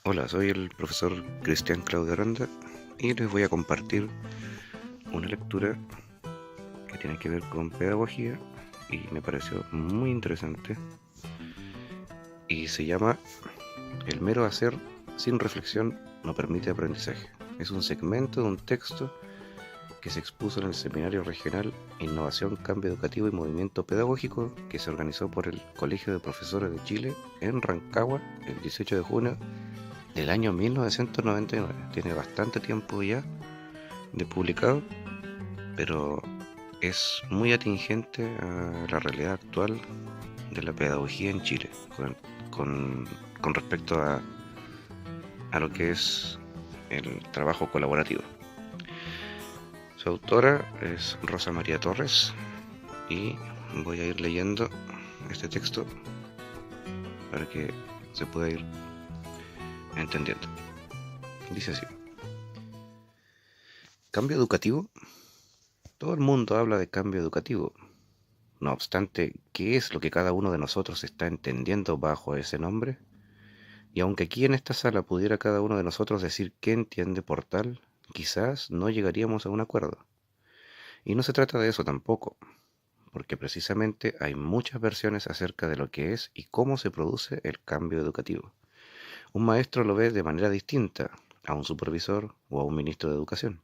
Hola, soy el profesor Cristian Claudio Aranda y les voy a compartir una lectura que tiene que ver con pedagogía y me pareció muy interesante y se llama El mero hacer sin reflexión no permite aprendizaje. Es un segmento de un texto que se expuso en el Seminario Regional Innovación, Cambio Educativo y Movimiento Pedagógico que se organizó por el Colegio de Profesores de Chile en Rancagua el 18 de junio del año 1999. Tiene bastante tiempo ya de publicado, pero es muy atingente a la realidad actual de la pedagogía en Chile, con, con respecto a lo que es el trabajo colaborativo. Su autora es Rosa María Torres y voy a ir leyendo este texto para que se pueda ir entendiendo. Dice así: cambio educativo. Todo el mundo habla de cambio educativo. No obstante, ¿qué es lo que cada uno de nosotros está entendiendo bajo ese nombre? Y aunque aquí en esta sala pudiera cada uno de nosotros decir qué entiende por tal, quizás no llegaríamos a un acuerdo. Y no se trata de eso tampoco, porque precisamente hay muchas versiones acerca de lo que es y cómo se produce el cambio educativo. Un maestro lo ve de manera distinta a un supervisor o a un ministro de educación,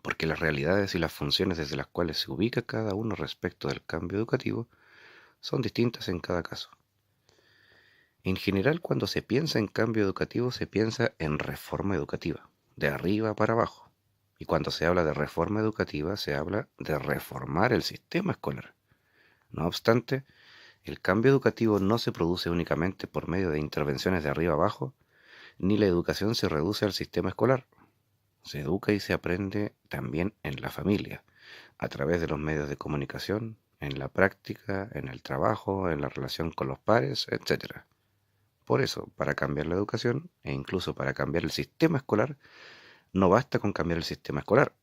porque las realidades y las funciones desde las cuales se ubica cada uno respecto del cambio educativo son distintas en cada caso. En general, cuando se piensa en cambio educativo, se piensa en reforma educativa, de arriba para abajo. Y cuando se habla de reforma educativa, se habla de reformar el sistema escolar. No obstante, el cambio educativo no se produce únicamente por medio de intervenciones de arriba abajo, ni la educación se reduce al sistema escolar. Se educa y se aprende también en la familia, a través de los medios de comunicación, en la práctica, en el trabajo, en la relación con los pares, etc. Por eso, para cambiar la educación e incluso para cambiar el sistema escolar, no basta con cambiar el sistema escolar.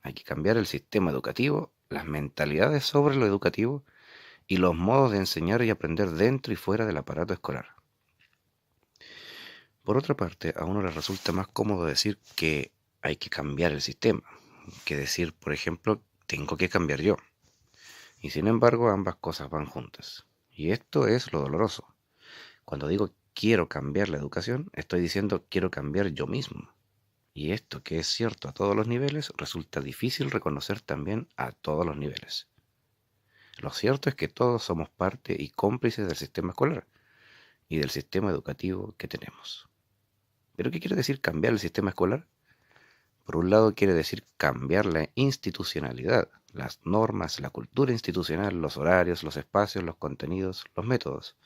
Hay que cambiar el sistema educativo, las mentalidades sobre lo educativo y los modos de enseñar y aprender dentro y fuera del aparato escolar. Por otra parte, a uno le resulta más cómodo decir que hay que cambiar el sistema, que decir, por ejemplo, tengo que cambiar yo. Y sin embargo, ambas cosas van juntas. Y esto es lo doloroso. Cuando digo quiero cambiar la educación, estoy diciendo quiero cambiar yo mismo. Y esto, que es cierto a todos los niveles, resulta difícil reconocer también a todos los niveles. Lo cierto es que todos somos parte y cómplices del sistema escolar y del sistema educativo que tenemos. ¿Pero qué quiere decir cambiar el sistema escolar? Por un lado quiere decir cambiar la institucionalidad, las normas, la cultura institucional, los horarios, los espacios, los contenidos, los métodos.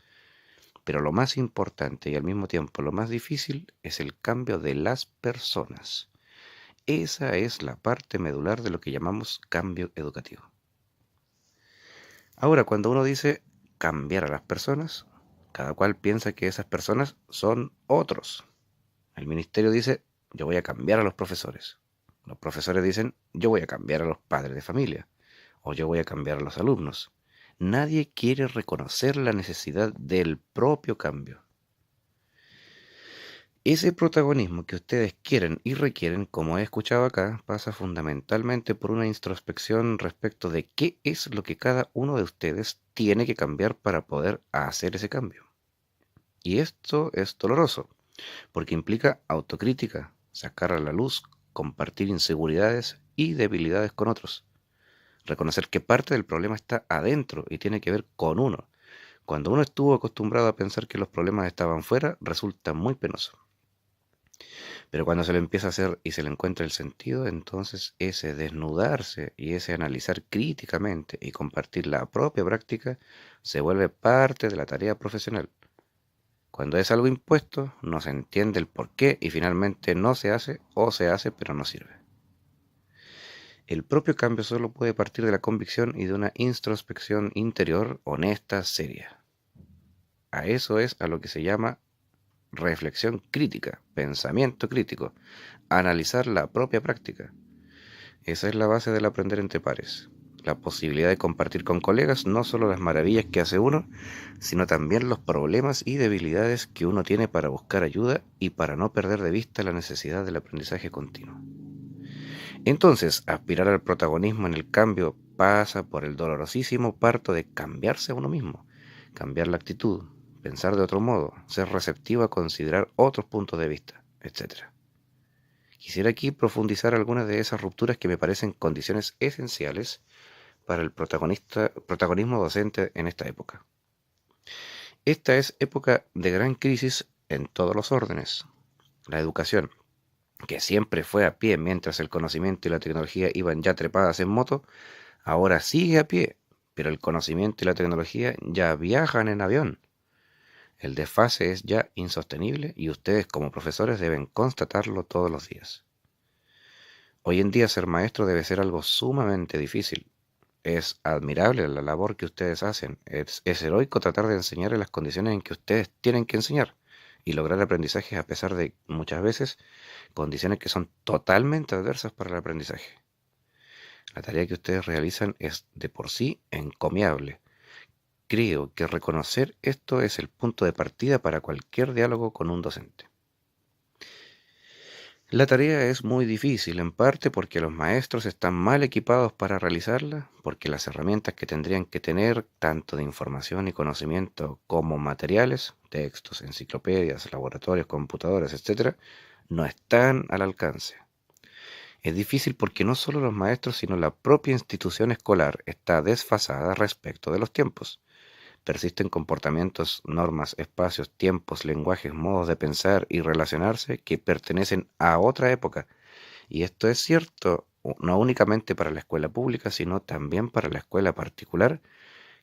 Pero lo más importante y al mismo tiempo lo más difícil es el cambio de las personas. Esa es la parte medular de lo que llamamos cambio educativo. Ahora, cuando uno dice cambiar a las personas, cada cual piensa que esas personas son otros. El ministerio dice, yo voy a cambiar a los profesores. Los profesores dicen, yo voy a cambiar a los padres de familia. O yo voy a cambiar a los alumnos. Nadie quiere reconocer la necesidad del propio cambio. Ese protagonismo que ustedes quieren y requieren, como he escuchado acá, pasa fundamentalmente por una introspección respecto de qué es lo que cada uno de ustedes tiene que cambiar para poder hacer ese cambio. Y esto es doloroso, porque implica autocrítica, sacar a la luz, compartir inseguridades y debilidades con otros. Reconocer que parte del problema está adentro y tiene que ver con uno. Cuando uno estuvo acostumbrado a pensar que los problemas estaban fuera, resulta muy penoso. Pero cuando se le empieza a hacer y se le encuentra el sentido, entonces ese desnudarse y ese analizar críticamente y compartir la propia práctica se vuelve parte de la tarea profesional. Cuando es algo impuesto, no se entiende el por qué y finalmente no se hace o se hace pero no sirve. El propio cambio solo puede partir de la convicción y de una introspección interior honesta, seria. A eso es a lo que se llama reflexión crítica, pensamiento crítico, analizar la propia práctica. Esa es la base del aprender entre pares. la posibilidad de compartir con colegas no solo las maravillas que hace uno, sino también los problemas y debilidades que uno tiene para buscar ayuda y para no perder de vista la necesidad del aprendizaje continuo. Entonces, aspirar al protagonismo en el cambio pasa por el dolorosísimo parto de cambiarse a uno mismo, cambiar la actitud, pensar de otro modo, ser receptivo a considerar otros puntos de vista, etc. Quisiera aquí profundizar algunas de esas rupturas que me parecen condiciones esenciales para el protagonismo docente en esta época. Esta es época de gran crisis en todos los órdenes. La educación, que siempre fue a pie mientras el conocimiento y la tecnología iban ya trepadas en moto, ahora sigue a pie, pero el conocimiento y la tecnología ya viajan en avión. El desfase es ya insostenible y ustedes como profesores deben constatarlo todos los días. Hoy en día ser maestro debe ser algo sumamente difícil. Es admirable la labor que ustedes hacen. Es heroico tratar de enseñar en las condiciones en que ustedes tienen que enseñar y lograr aprendizajes a pesar de, muchas veces, condiciones que son totalmente adversas para el aprendizaje. La tarea que ustedes realizan es de por sí encomiable. Creo que reconocer esto es el punto de partida para cualquier diálogo con un docente. La tarea es muy difícil, en parte porque los maestros están mal equipados para realizarla, porque las herramientas que tendrían que tener, tanto de información y conocimiento como materiales, textos, enciclopedias, laboratorios, computadoras, etc., no están al alcance. Es difícil porque no solo los maestros, sino la propia institución escolar está desfasada respecto de los tiempos. Persisten comportamientos, normas, espacios, tiempos, lenguajes, modos de pensar y relacionarse que pertenecen a otra época. Y esto es cierto no únicamente para la escuela pública, sino también para la escuela particular,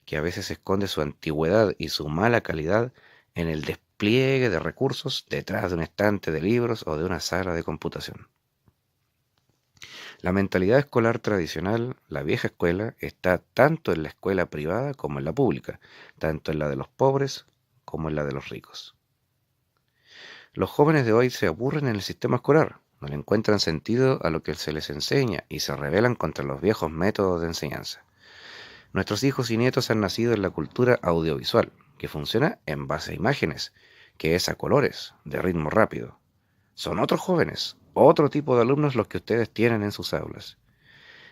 que a veces esconde su antigüedad y su mala calidad en el despliegue de recursos detrás de un estante de libros o de una sala de computación. La mentalidad escolar tradicional, la vieja escuela, está tanto en la escuela privada como en la pública, tanto en la de los pobres como en la de los ricos. Los jóvenes de hoy se aburren en el sistema escolar, no le encuentran sentido a lo que se les enseña y se rebelan contra los viejos métodos de enseñanza. Nuestros hijos y nietos han nacido en la cultura audiovisual, que funciona en base a imágenes, que es a colores, de ritmo rápido. Son otros jóvenes, otro tipo de alumnos los que ustedes tienen en sus aulas.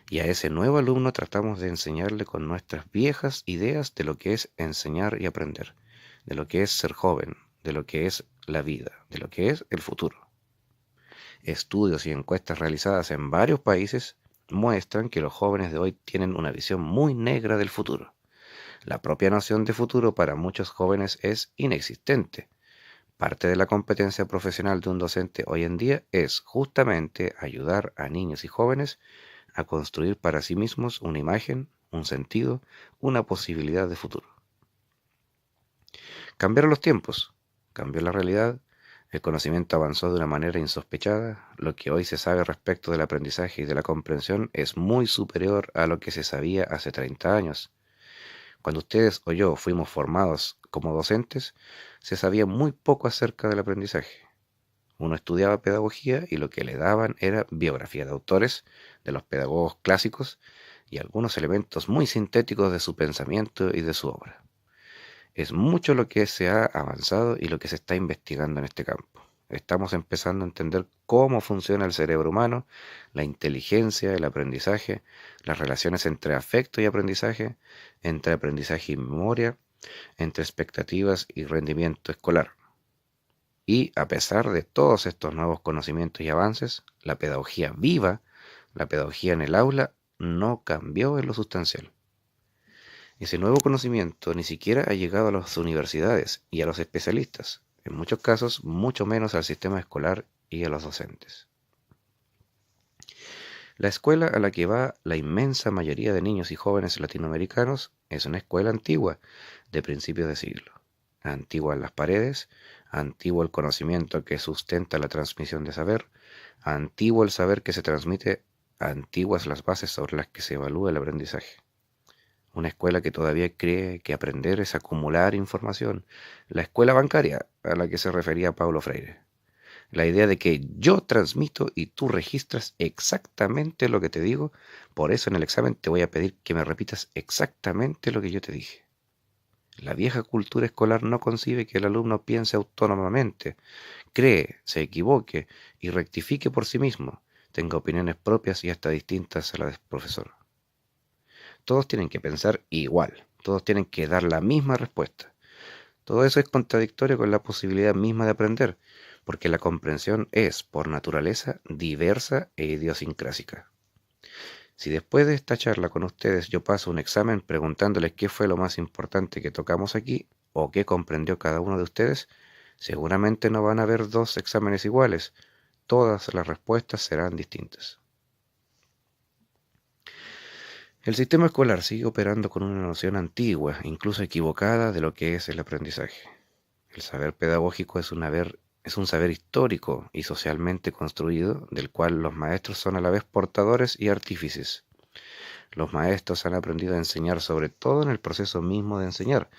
Y a ese nuevo alumno tratamos de enseñarle con nuestras viejas ideas de lo que es enseñar y aprender, de lo que es ser joven, de lo que es la vida, de lo que es el futuro. Estudios y encuestas realizadas en varios países muestran que los jóvenes de hoy tienen una visión muy negra del futuro. La propia noción de futuro para muchos jóvenes es inexistente. Parte de la competencia profesional de un docente hoy en día es justamente ayudar a niños y jóvenes a construir para sí mismos una imagen, un sentido, una posibilidad de futuro. Cambiaron los tiempos, cambió la realidad, el conocimiento avanzó de una manera insospechada, lo que hoy se sabe respecto del aprendizaje y de la comprensión es muy superior a lo que se sabía hace 30 años. Cuando ustedes o yo fuimos formados como docentes, se sabía muy poco acerca del aprendizaje. Uno estudiaba pedagogía y lo que le daban era biografía de autores, de los pedagogos clásicos y algunos elementos muy sintéticos de su pensamiento y de su obra. Es mucho lo que se ha avanzado y lo que se está investigando en este campo. Estamos empezando a entender cómo funciona el cerebro humano, la inteligencia, el aprendizaje, las relaciones entre afecto y aprendizaje, entre aprendizaje y memoria, entre expectativas y rendimiento escolar. Y a pesar de todos estos nuevos conocimientos y avances, la pedagogía viva, la pedagogía en el aula, no cambió en lo sustancial. Ese nuevo conocimiento ni siquiera ha llegado a las universidades y a los especialistas, en muchos casos mucho menos al sistema escolar y a los docentes. La escuela a la que va la inmensa mayoría de niños y jóvenes latinoamericanos es una escuela antigua, de principios de siglo. Antigua en las paredes, antiguo el conocimiento que sustenta la transmisión de saber, antiguo el saber que se transmite, antiguas las bases sobre las que se evalúa el aprendizaje. Una escuela que todavía cree que aprender es acumular información, la escuela bancaria a la que se refería Paulo Freire. La idea de que yo transmito y tú registras exactamente lo que te digo, por eso en el examen te voy a pedir que me repitas exactamente lo que yo te dije. La vieja cultura escolar no concibe que el alumno piense autónomamente, cree, se equivoque y rectifique por sí mismo, tenga opiniones propias y hasta distintas a las del profesor. Todos tienen que pensar igual, todos tienen que dar la misma respuesta. Todo eso es contradictorio con la posibilidad misma de aprender, porque la comprensión es, por naturaleza, diversa e idiosincrásica. Si después de esta charla con ustedes yo paso un examen preguntándoles qué fue lo más importante que tocamos aquí o qué comprendió cada uno de ustedes, seguramente no van a haber dos exámenes iguales. Todas las respuestas serán distintas. El sistema escolar sigue operando con una noción antigua, incluso equivocada, de lo que es el aprendizaje. El saber pedagógico es un saber histórico y socialmente construido, del cual los maestros son a la vez portadores y artífices. Los maestros han aprendido a enseñar sobre todo en el proceso mismo de enseñar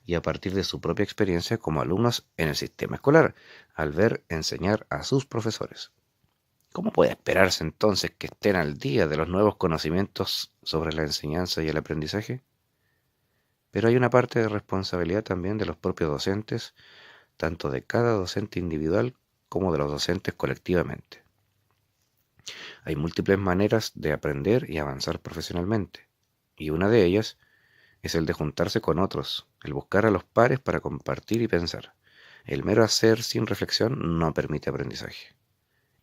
y a partir de su propia experiencia como alumnos en el sistema escolar, al ver enseñar a sus profesores. ¿Cómo puede esperarse entonces que estén al día de los nuevos conocimientos sobre la enseñanza y el aprendizaje? Pero hay una parte de responsabilidad también de los propios docentes, tanto de cada docente individual como de los docentes colectivamente. Hay múltiples maneras de aprender y avanzar profesionalmente, y una de ellas es el de juntarse con otros, el buscar a los pares para compartir y pensar. El mero hacer sin reflexión no permite aprendizaje.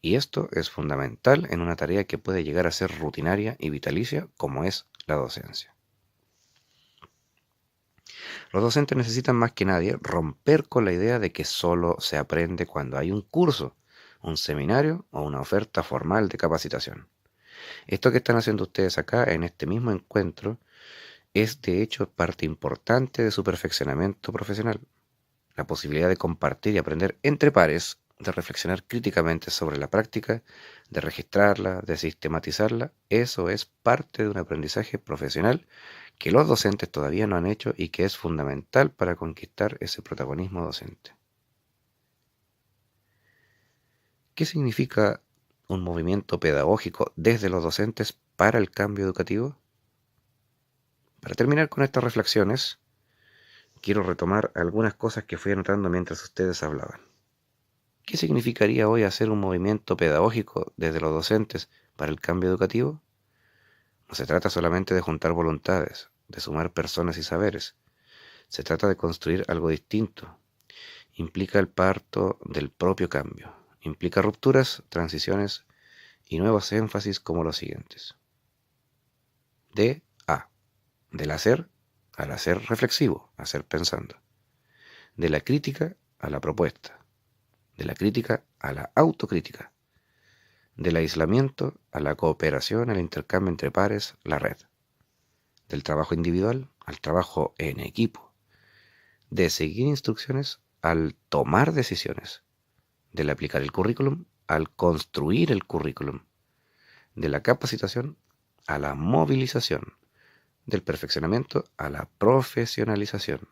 Y esto es fundamental en una tarea que puede llegar a ser rutinaria y vitalicia como es la docencia. Los docentes necesitan más que nadie romper con la idea de que solo se aprende cuando hay un curso, un seminario o una oferta formal de capacitación. Esto que están haciendo ustedes acá en este mismo encuentro es de hecho parte importante de su perfeccionamiento profesional. La posibilidad de compartir y aprender entre pares, de reflexionar críticamente sobre la práctica, de registrarla, de sistematizarla, eso es parte de un aprendizaje profesional que los docentes todavía no han hecho y que es fundamental para conquistar ese protagonismo docente. ¿Qué significa un movimiento pedagógico desde los docentes para el cambio educativo? Para terminar con estas reflexiones, quiero retomar algunas cosas que fui anotando mientras ustedes hablaban. ¿Qué significaría hoy hacer un movimiento pedagógico desde los docentes para el cambio educativo? No se trata solamente de juntar voluntades, de sumar personas y saberes. Se trata de construir algo distinto. Implica el parto del propio cambio. Implica rupturas, transiciones y nuevos énfasis como los siguientes. De A. Del hacer al hacer reflexivo, hacer pensando. De la crítica a la propuesta. De la crítica a la autocrítica. Del aislamiento a la cooperación, el intercambio entre pares, la red. Del trabajo individual al trabajo en equipo. De seguir instrucciones al tomar decisiones. Del aplicar el currículum al construir el currículum. De la capacitación a la movilización. Del perfeccionamiento a la profesionalización.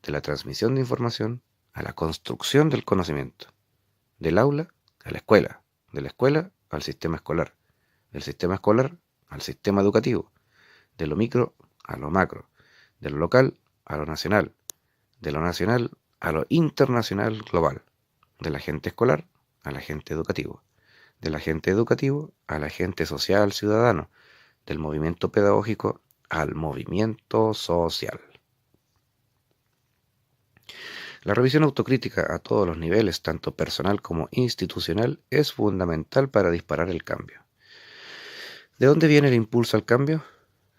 De la transmisión de información a la construcción del conocimiento. Del aula a la escuela. De la escuela al sistema escolar. Del sistema escolar al sistema educativo. De lo micro a lo macro. De lo local a lo nacional. De lo nacional a lo internacional global. Del agente escolar al agente educativo. Del agente educativo al agente social ciudadano. Del movimiento pedagógico al movimiento social. La revisión autocrítica a todos los niveles, tanto personal como institucional, es fundamental para disparar el cambio. ¿De dónde viene el impulso al cambio?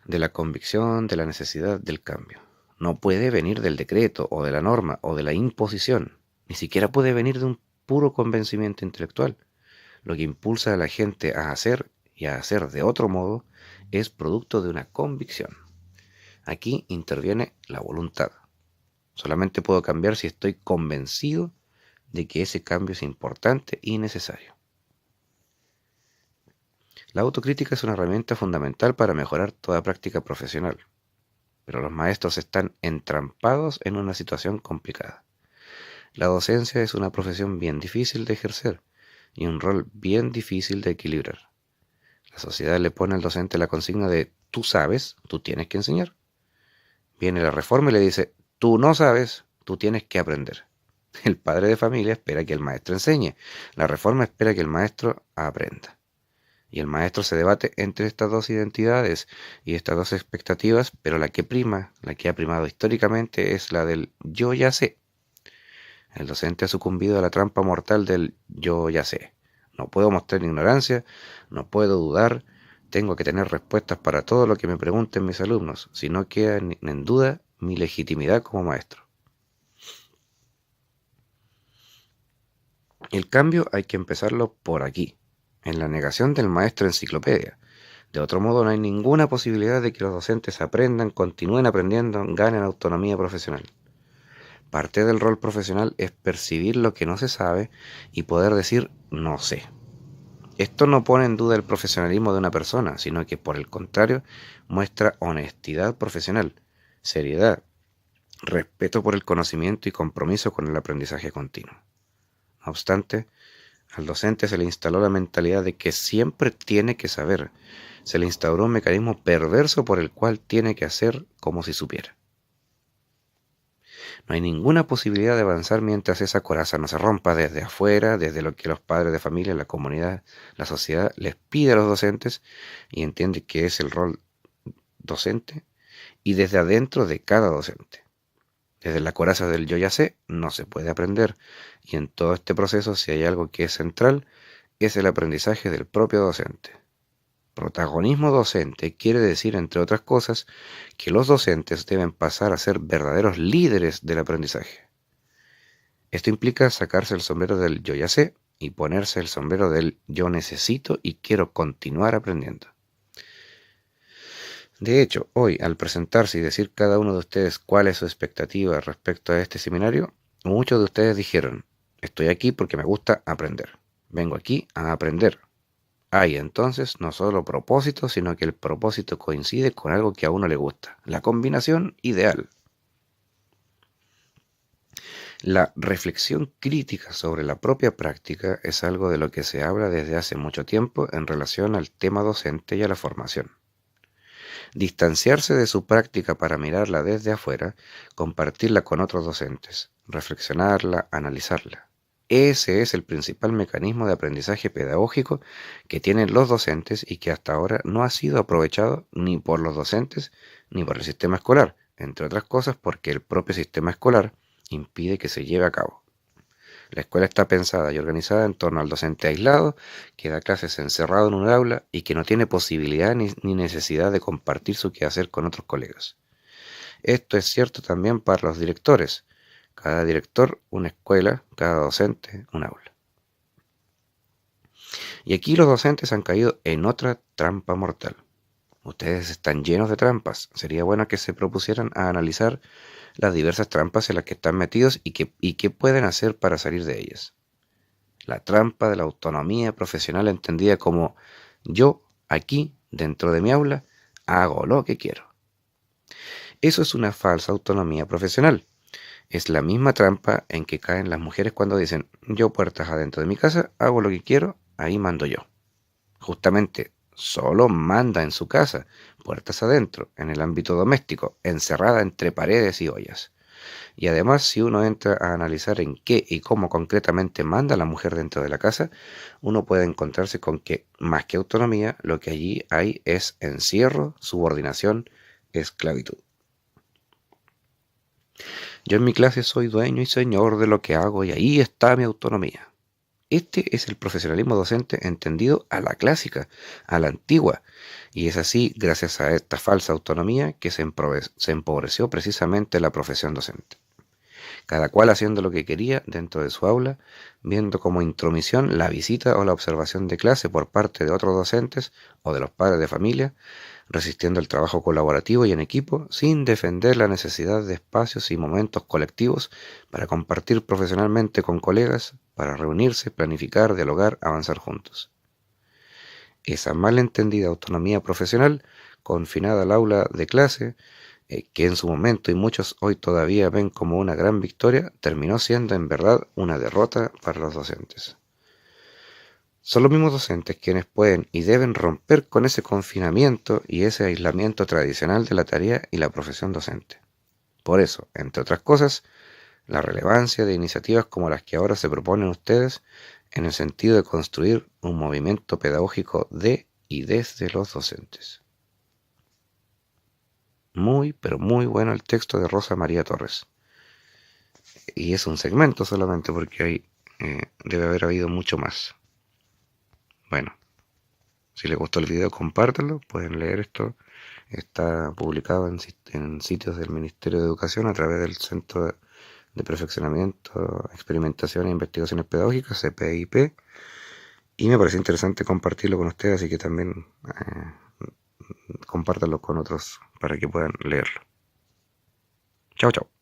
De la convicción de la necesidad del cambio. No puede venir del decreto o de la norma o de la imposición. Ni siquiera puede venir de un puro convencimiento intelectual. Lo que impulsa a la gente a hacer y a hacer de otro modo es producto de una convicción. Aquí interviene la voluntad. Solamente puedo cambiar si estoy convencido de que ese cambio es importante y necesario. La autocrítica es una herramienta fundamental para mejorar toda práctica profesional, pero los maestros están entrampados en una situación complicada. La docencia es una profesión bien difícil de ejercer y un rol bien difícil de equilibrar. La sociedad le pone al docente la consigna de tú sabes, tú tienes que enseñar. Viene la reforma y le dice tú no sabes, tú tienes que aprender. El padre de familia espera que el maestro enseñe. La reforma espera que el maestro aprenda. Y el maestro se debate entre estas dos identidades y estas dos expectativas, pero la que prima, la que ha primado históricamente es la del yo ya sé. El docente ha sucumbido a la trampa mortal del yo ya sé. No puedo mostrar ignorancia, no puedo dudar, tengo que tener respuestas para todo lo que me pregunten mis alumnos, si no queda en duda mi legitimidad como maestro. El cambio hay que empezarlo por aquí, en la negación del maestro enciclopedia. De otro modo, no hay ninguna posibilidad de que los docentes aprendan, continúen aprendiendo, ganen autonomía profesional. Parte del rol profesional es percibir lo que no se sabe y poder decir no sé. Esto no pone en duda el profesionalismo de una persona, sino que por el contrario muestra honestidad profesional, seriedad, respeto por el conocimiento y compromiso con el aprendizaje continuo. No obstante, al docente se le instaló la mentalidad de que siempre tiene que saber. Se le instauró un mecanismo perverso por el cual tiene que hacer como si supiera. No hay ninguna posibilidad de avanzar mientras esa coraza no se rompa desde afuera, desde lo que los padres de familia, la comunidad, la sociedad les pide a los docentes y entiende que es el rol docente, y desde adentro de cada docente. Desde la coraza del yo ya sé no se puede aprender, y en todo este proceso si hay algo que es central es el aprendizaje del propio docente. Protagonismo docente quiere decir, entre otras cosas, que los docentes deben pasar a ser verdaderos líderes del aprendizaje. Esto implica sacarse el sombrero del yo ya sé y ponerse el sombrero del yo necesito y quiero continuar aprendiendo. De hecho, hoy, al presentarse y decir cada uno de ustedes cuál es su expectativa respecto a este seminario, muchos de ustedes dijeron, estoy aquí porque me gusta aprender. Vengo aquí a aprender. Hay entonces no solo propósito, sino que el propósito coincide con algo que a uno le gusta. La combinación ideal. La reflexión crítica sobre la propia práctica es algo de lo que se habla desde hace mucho tiempo en relación al tema docente y a la formación. Distanciarse de su práctica para mirarla desde afuera, compartirla con otros docentes, reflexionarla, analizarla. Ese es el principal mecanismo de aprendizaje pedagógico que tienen los docentes y que hasta ahora no ha sido aprovechado ni por los docentes ni por el sistema escolar, entre otras cosas porque el propio sistema escolar impide que se lleve a cabo. La escuela está pensada y organizada en torno al docente aislado, que da clases encerrado en un aula y que no tiene posibilidad ni necesidad de compartir su quehacer con otros colegas. Esto es cierto también para los directores. Cada director, una escuela, cada docente, un aula. Y aquí los docentes han caído en otra trampa mortal. Ustedes están llenos de trampas. Sería bueno que se propusieran a analizar las diversas trampas en las que están metidos y qué pueden hacer para salir de ellas. La trampa de la autonomía profesional entendida como yo, aquí, dentro de mi aula, hago lo que quiero. Eso es una falsa autonomía profesional. Es la misma trampa en que caen las mujeres cuando dicen yo puertas adentro de mi casa, hago lo que quiero, ahí mando yo. Justamente, solo manda en su casa, puertas adentro, en el ámbito doméstico, encerrada entre paredes y ollas. Y además, si uno entra a analizar en qué y cómo concretamente manda la mujer dentro de la casa, uno puede encontrarse con que, más que autonomía, lo que allí hay es encierro, subordinación, esclavitud. Yo en mi clase soy dueño y señor de lo que hago y ahí está mi autonomía. Este es el profesionalismo docente entendido a la clásica, a la antigua, y es así gracias a esta falsa autonomía que se empobreció precisamente la profesión docente. Cada cual haciendo lo que quería dentro de su aula, viendo como intromisión la visita o la observación de clase por parte de otros docentes o de los padres de familia, resistiendo el trabajo colaborativo y en equipo, sin defender la necesidad de espacios y momentos colectivos para compartir profesionalmente con colegas, para reunirse, planificar, dialogar, avanzar juntos. Esa malentendida autonomía profesional, confinada al aula de clase, que en su momento y muchos hoy todavía ven como una gran victoria, terminó siendo en verdad una derrota para los docentes. Son los mismos docentes quienes pueden y deben romper con ese confinamiento y ese aislamiento tradicional de la tarea y la profesión docente. Por eso, entre otras cosas, la relevancia de iniciativas como las que ahora se proponen ustedes en el sentido de construir un movimiento pedagógico de y desde los docentes. Muy, pero muy bueno el texto de Rosa María Torres. Y es un segmento solamente porque debe haber habido mucho más. Bueno, si les gustó el video, compártanlo, pueden leer esto. Está publicado en sitios del Ministerio de Educación a través del Centro de Perfeccionamiento, Experimentación e Investigaciones Pedagógicas, CPIP, y me parece interesante compartirlo con ustedes, así que también compártanlo con otros para que puedan leerlo. Chao, chao.